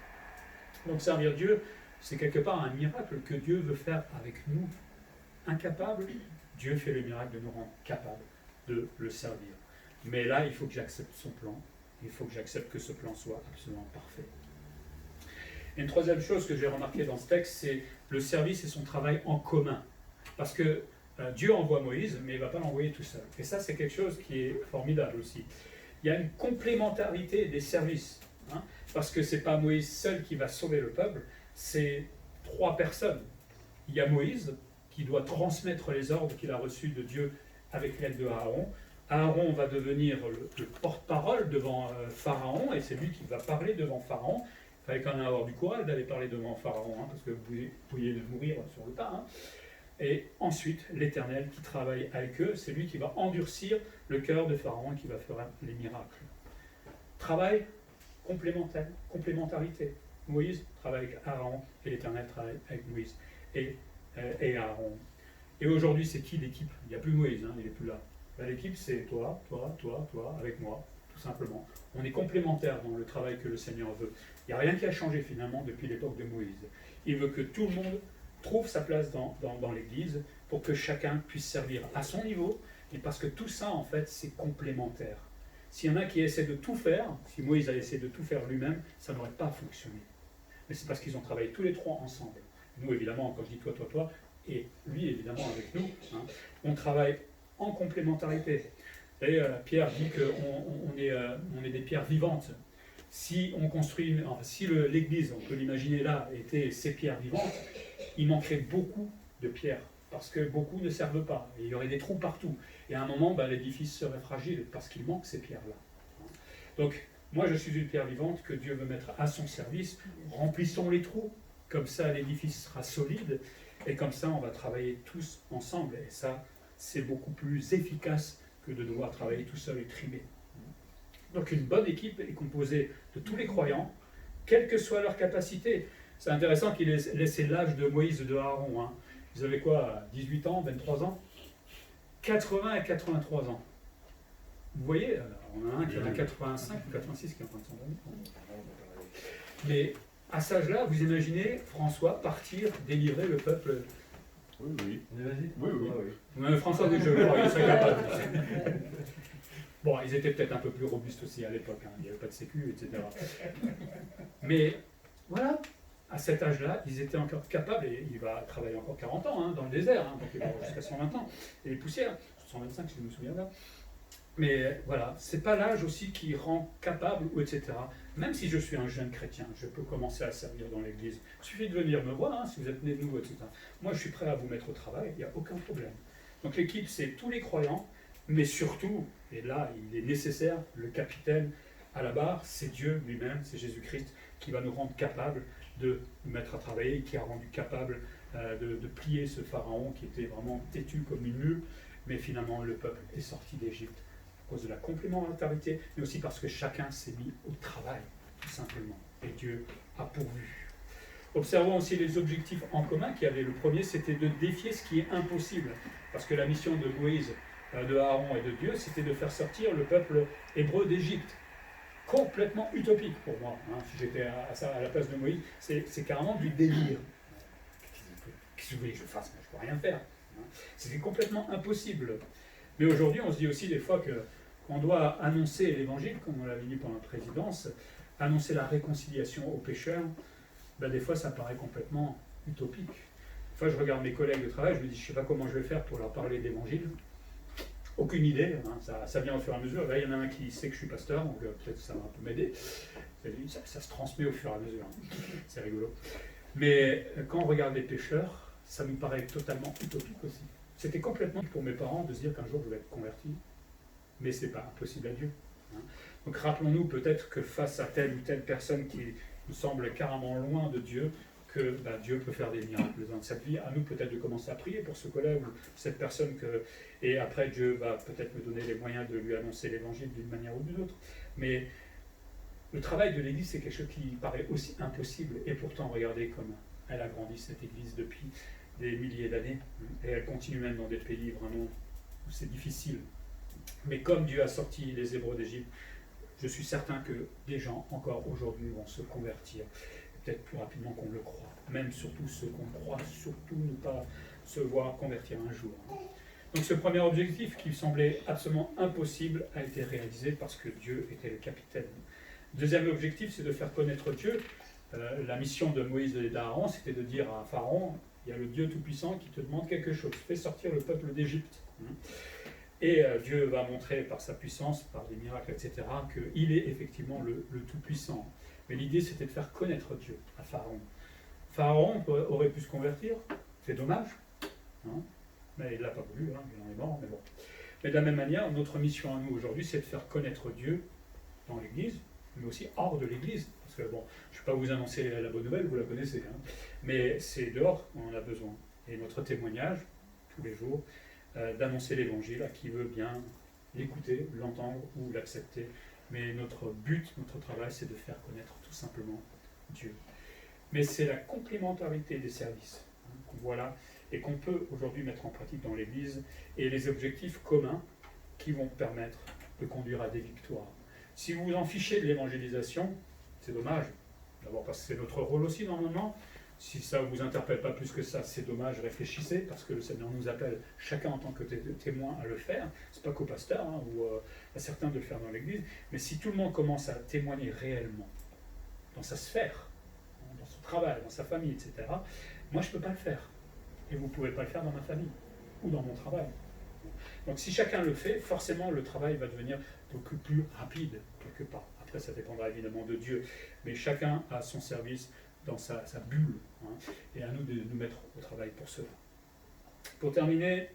Donc, servir Dieu, c'est quelque part un miracle que Dieu veut faire avec nous. Incapable, Dieu fait le miracle de nous rendre capables de le servir. Mais là, il faut que j'accepte son plan. Il faut que j'accepte que ce plan soit absolument parfait. Et une troisième chose que j'ai remarqué dans ce texte, c'est le service et son travail en commun. Parce que Dieu envoie Moïse, mais il ne va pas l'envoyer tout seul. Et ça, c'est quelque chose qui est formidable aussi. Il y a une complémentarité des services. Parce que ce n'est pas Moïse seul qui va sauver le peuple, c'est 3 personnes. Il y a Moïse, qui doit transmettre les ordres qu'il a reçus de Dieu avec l'aide de Aaron. Aaron va devenir le porte-parole devant Pharaon, et c'est lui qui va parler devant Pharaon. Il fallait quand même avoir du courage d'aller parler devant Pharaon, parce que vous pouviez mourir sur le tas. Et ensuite, l'Éternel qui travaille avec eux, c'est lui qui va endurcir le cœur de Pharaon et qui va faire les miracles. Travail complémentaire, complémentarité. Moïse travaille avec Aaron et l'Éternel travaille avec Moïse et Aaron. Et aujourd'hui, c'est qui l'équipe? Il n'y a plus Moïse, il n'est plus là. L'équipe, c'est toi, avec moi, tout simplement. On est complémentaires dans le travail que le Seigneur veut. Il n'y a rien qui a changé finalement depuis l'époque de Moïse. Il veut que tout le monde trouve sa place dans l'Église pour que chacun puisse servir à son niveau, et parce que tout ça, en fait, c'est complémentaire. S'il y en a qui essaient de tout faire, si Moïse a essayé de tout faire lui-même, ça n'aurait pas fonctionné. Mais c'est parce qu'ils ont travaillé tous les 3 ensemble. Nous, évidemment, quand je dis toi, et lui, évidemment, avec nous, on travaille en complémentarité. Vous savez, Pierre dit qu'on est des pierres vivantes. Si on construit, si l'église, on peut l'imaginer là, était ces pierres vivantes, il manquerait beaucoup de pierres, parce que beaucoup ne servent pas. Et il y aurait des trous partout. Et à un moment, l'édifice serait fragile, parce qu'il manque ces pierres-là. Donc, moi, je suis une pierre vivante que Dieu veut mettre à son service. Remplissons les trous, comme ça l'édifice sera solide, et comme ça on va travailler tous ensemble. Et ça, c'est beaucoup plus efficace que de devoir travailler tout seul et trimer. Donc une bonne équipe est composée de tous les croyants, quelle que soit leur capacité. C'est intéressant qu'il ait laissé l'âge de Moïse et de Aaron. Ils avaient quoi, 18 ans, 23 ans 80 et 83 ans. Vous voyez, on a un qui a 85 ou 86 qui est en train de s'endormir. Mais à cet âge-là, vous imaginez François partir délivrer le peuple. Oui. Oui. François, oui, je le crois, il serait capable. Bon, ils étaient peut-être un peu plus robustes aussi à l'époque, il n'y avait pas de sécu, etc. Mais voilà, à cet âge-là, ils étaient encore capables, et il va travailler encore 40 ans dans le désert, donc il va avoir jusqu'à 120 ans, et les poussières, 125 si je me souviens bien. Mais voilà, c'est pas l'âge aussi qui rend capable, ou etc. Même si je suis un jeune chrétien, je peux commencer à servir dans l'église. Il suffit de venir me voir, si vous êtes né de nouveau, etc. Moi, je suis prêt à vous mettre au travail, il n'y a aucun problème. Donc l'équipe, c'est tous les croyants, mais surtout, et là, il est nécessaire, le capitaine à la barre, c'est Dieu lui-même, c'est Jésus-Christ, qui va nous rendre capables de nous mettre à travailler, qui a rendu capable de plier ce pharaon qui était vraiment têtu comme une mule, mais finalement, le peuple est sorti d'Égypte. À cause de la complémentarité, mais aussi parce que chacun s'est mis au travail, tout simplement. Et Dieu a pourvu. Observons aussi les objectifs en commun qu'il y avait. Le premier, c'était de défier ce qui est impossible. Parce que la mission de Moïse de Aaron et de Dieu, c'était de faire sortir le peuple hébreu d'Égypte. Complètement utopique pour moi. Hein. Si j'étais à la place de Moïse, c'est carrément du délire. Qu'est-ce que vous voulez que je fasse? Moi, je ne peux rien faire. Hein. C'était complètement impossible. Mais aujourd'hui, on se dit aussi des fois qu'on doit annoncer l'évangile, comme on l'avait dit pendant la présidence, annoncer la réconciliation aux pécheurs, ben des fois ça paraît complètement utopique. Des fois je regarde mes collègues de travail, je me dis je ne sais pas comment je vais faire pour leur parler d'évangile. Aucune idée, hein, ça vient au fur et à mesure. Là il y en a un qui sait que je suis pasteur, donc peut-être que ça va un peu m'aider. Ça se transmet au fur et à mesure, hein. C'est rigolo. Mais quand on regarde les pécheurs, ça nous paraît totalement utopique aussi. C'était complètement pour mes parents de se dire qu'un jour je vais être converti, mais ce n'est pas impossible à Dieu. Hein. Donc rappelons-nous peut-être que face à telle ou telle personne qui nous semble carrément loin de Dieu, que Dieu peut faire des miracles dans cette vie. À nous peut-être de commencer à prier pour ce collègue ou cette personne et après Dieu va peut-être me donner les moyens de lui annoncer l'évangile d'une manière ou d'une autre. Mais le travail de l'Église, c'est quelque chose qui paraît aussi impossible. Et pourtant, regardez comme elle a grandi, cette Église, depuis des milliers d'années. Et elle continue même dans des pays vraiment où c'est difficile. Mais comme Dieu a sorti les Hébreux d'Égypte, je suis certain que des gens, encore aujourd'hui, vont se convertir. Peut-être plus rapidement qu'on le croit. Même surtout ceux qu'on croit, surtout ne pas se voir convertir un jour. Donc ce premier objectif, qui semblait absolument impossible, a été réalisé parce que Dieu était le capitaine. Deuxième objectif, c'est de faire connaître Dieu. La mission de Moïse et d'Aaron, c'était de dire à Pharaon, il y a le Dieu Tout-Puissant qui te demande quelque chose, fais sortir le peuple d'Égypte. Et Dieu va montrer par sa puissance, par des miracles, etc., qu'il est effectivement le Tout-Puissant. Mais l'idée, c'était de faire connaître Dieu à Pharaon. Pharaon aurait pu se convertir, c'est dommage, hein, mais il ne l'a pas voulu, hein, il en est mort, mais bon. Mais de la même manière, notre mission à nous aujourd'hui, c'est de faire connaître Dieu dans l'Église, mais aussi hors de l'Église. Parce que bon, je ne vais pas vous annoncer la bonne nouvelle, vous la connaissez, hein, mais c'est dehors qu'on en a besoin. Et notre témoignage, tous les jours, d'annoncer l'Évangile à qui veut bien l'écouter, l'entendre ou l'accepter. Mais notre but, notre travail, c'est de faire connaître tout simplement Dieu. Mais c'est la complémentarité des services qu'on voit là et qu'on peut aujourd'hui mettre en pratique dans l'Église et les objectifs communs qui vont permettre de conduire à des victoires. Si vous vous en fichez de l'évangélisation, c'est dommage. D'abord parce que c'est notre rôle aussi normalement. Si ça ne vous interpelle pas plus que ça, c'est dommage, réfléchissez, parce que le Seigneur nous appelle chacun en tant que témoin à le faire. Ce n'est pas qu'au pasteur ou à certains de le faire dans l'Église, mais si tout le monde commence à témoigner réellement dans sa sphère, dans son travail, dans sa famille, etc., moi je ne peux pas le faire. Et vous ne pouvez pas le faire dans ma famille ou dans mon travail. Donc si chacun le fait, forcément le travail va devenir beaucoup plus rapide, quelque part. Après ça dépendra évidemment de Dieu, mais chacun a son service dans sa bulle, hein, et à nous de nous mettre au travail pour cela. Pour terminer,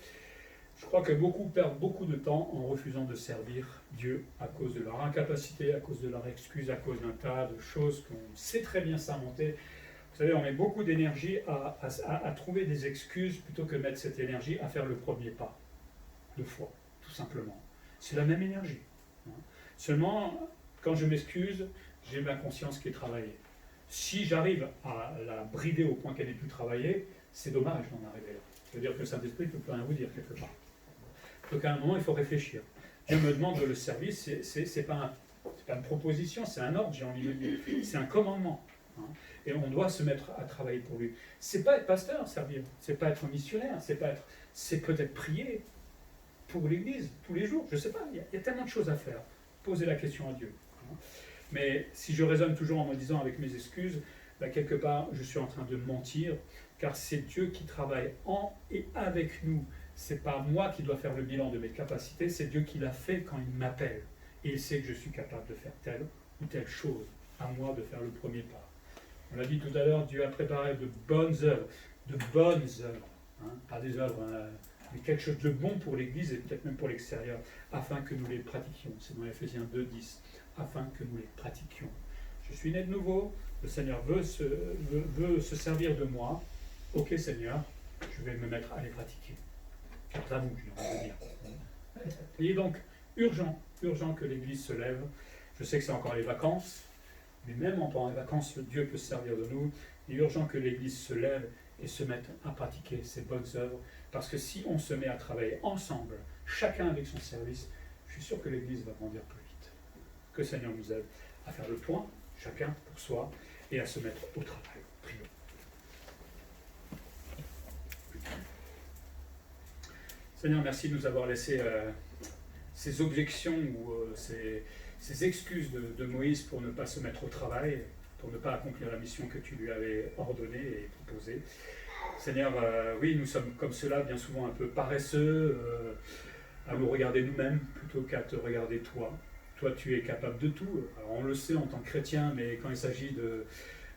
je crois que beaucoup perdent beaucoup de temps en refusant de servir Dieu à cause de leur incapacité, à cause de leur excuse, à cause d'un tas de choses qu'on sait très bien s'inventer. Vous savez, on met beaucoup d'énergie à trouver des excuses plutôt que de mettre cette énergie à faire le premier pas de foi, tout simplement. C'est la même énergie. Hein. Seulement, quand je m'excuse, j'ai ma conscience qui est travaillée. Si j'arrive à la brider au point qu'elle n'ait plus travaillé, c'est dommage d'en arriver là. C'est-à-dire que le Saint-Esprit ne peut plus rien vous dire quelque part. Donc à un moment, il faut réfléchir. Dieu me demande le service, c'est pas une proposition, c'est un ordre, j'ai envie de dire. C'est un commandement. Hein. Et on doit se mettre à travailler pour lui. C'est pas être pasteur, servir. C'est pas être missionnaire. C'est peut-être prier pour l'Église tous les jours. Je sais pas, il y a tellement de choses à faire. Poser la question à Dieu. Hein. Mais si je raisonne toujours en me disant avec mes excuses, quelque part, je suis en train de mentir, car c'est Dieu qui travaille en et avec nous. Ce n'est pas moi qui dois faire le bilan de mes capacités, c'est Dieu qui l'a fait quand il m'appelle. Et il sait que je suis capable de faire telle ou telle chose. À moi de faire le premier pas. On l'a dit tout à l'heure, Dieu a préparé de bonnes œuvres. Hein, pas des œuvres, mais quelque chose de bon pour l'Église et peut-être même pour l'extérieur, afin que nous les pratiquions. C'est dans Ephésiens 2:10. Afin que nous les pratiquions. Je suis né de nouveau, le Seigneur veut se servir de moi. Ok Seigneur, je vais me mettre à les pratiquer. Grâce à vous, j'ai envie de dire. Il est donc urgent que l'Église se lève. Je sais que c'est encore les vacances, mais même pendant les vacances, Dieu peut se servir de nous. Il est urgent que l'Église se lève et se mette à pratiquer ces bonnes œuvres, parce que si on se met à travailler ensemble, chacun avec son service, je suis sûr que l'Église va grandir plus vite. Que le Seigneur nous aide à faire le point, chacun pour soi, et à se mettre au travail. Prions. Seigneur, merci de nous avoir laissé ces objections ou ces excuses de Moïse pour ne pas se mettre au travail, pour ne pas accomplir la mission que tu lui avais ordonnée et proposée. Seigneur, oui, nous sommes comme cela, bien souvent un peu paresseux, à nous regarder nous-mêmes plutôt qu'à te regarder toi. Toi, tu es capable de tout. Alors, on le sait en tant que chrétien, mais quand il s'agit de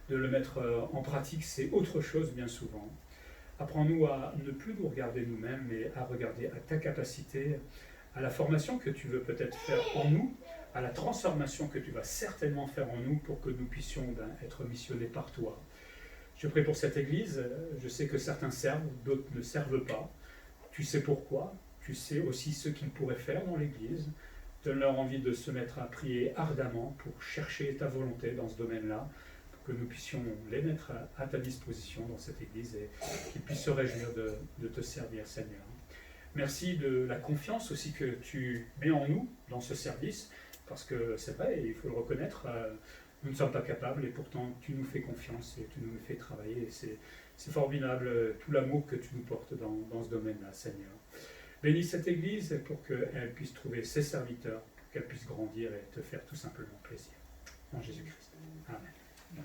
le mettre en pratique, c'est autre chose bien souvent. Apprends-nous à ne plus nous regarder nous-mêmes, mais à regarder à ta capacité, à la formation que tu veux peut-être faire en nous, à la transformation que tu vas certainement faire en nous pour que nous puissions être missionnés par toi. Je prie pour cette Église. Je sais que certains servent, d'autres ne servent pas. Tu sais pourquoi. Tu sais aussi ce qu'ils pourraient faire dans l'Église. Donne-leur envie de se mettre à prier ardemment pour chercher ta volonté dans ce domaine-là, pour que nous puissions les mettre à ta disposition dans cette Église et qu'ils puissent se réjouir de te servir, Seigneur. Merci de la confiance aussi que tu mets en nous dans ce service, parce que c'est vrai, il faut le reconnaître, nous ne sommes pas capables et pourtant tu nous fais confiance et tu nous fais travailler. Et c'est formidable tout l'amour que tu nous portes dans ce domaine-là, Seigneur. Bénis cette Église pour qu'elle puisse trouver ses serviteurs, pour qu'elle puisse grandir et te faire tout simplement plaisir. En Jésus-Christ. Amen.